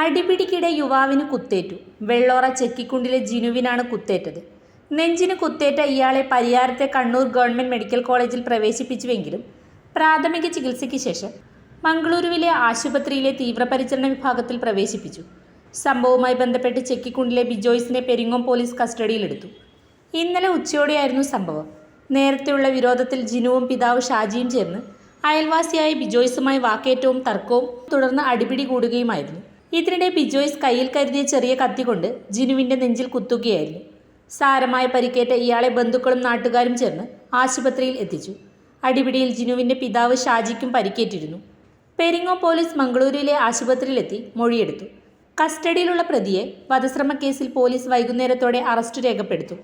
അടിപിടിക്കിടെ യുവാവിന് കുത്തേറ്റു. വെള്ളോറ ചെക്കിക്കുണ്ടിലെ ജിനുവിനാണ് കുത്തേറ്റത്. നെഞ്ചിന് കുത്തേറ്റ ഇയാളെ പരിയാരത്തെ Kannur government medical കോളേജിൽ പ്രവേശിപ്പിച്ചുവെങ്കിലും പ്രാഥമിക ചികിത്സയ്ക്ക് ശേഷം മംഗളൂരുവിലെ ആശുപത്രിയിലെ തീവ്രപരിചരണ വിഭാഗത്തിൽ പ്രവേശിപ്പിച്ചു. സംഭവവുമായി ബന്ധപ്പെട്ട് ചെക്കിക്കുണ്ടിലെ ബിജോയ്സിനെ പെരിങ്ങോം പോലീസ് കസ്റ്റഡിയിലെടുത്തു. ഇന്നലെ ഉച്ചയോടെയായിരുന്നു സംഭവം. നേരത്തെയുള്ള വിരോധത്തിൽ ജിനുവും പിതാവ് ഷാജിയും ചേർന്ന് അയൽവാസിയായ ബിജോയ്സുമായി വാക്കേറ്റവും തർക്കവും തുടർന്ന് അടിപിടി കൂടുകയുമായിരുന്നു. ഇതിനിടെ ബിജോയ്സ് കയ്യിൽ കരുതിയ ചെറിയ കത്തി കൊണ്ട് ജിനുവിൻ്റെ നെഞ്ചിൽ കുത്തുകയായിരുന്നു. സാരമായ പരിക്കേറ്റ ഇയാളെ ബന്ധുക്കളും നാട്ടുകാരും ചേർന്ന് ആശുപത്രിയിൽ എത്തിച്ചു. അടിപിടിയിൽ ജിനുവിൻ്റെ പിതാവ് ഷാജിക്കും പരിക്കേറ്റിരുന്നു. പെരിങ്ങോം പോലീസ് മംഗളൂരുവിലെ ആശുപത്രിയിലെത്തി മൊഴിയെടുത്തു. കസ്റ്റഡിയിലുള്ള പ്രതിയെ വധശ്രമ കേസിൽ പോലീസ് വൈകുന്നേരത്തോടെ അറസ്റ്റ് രേഖപ്പെടുത്തും.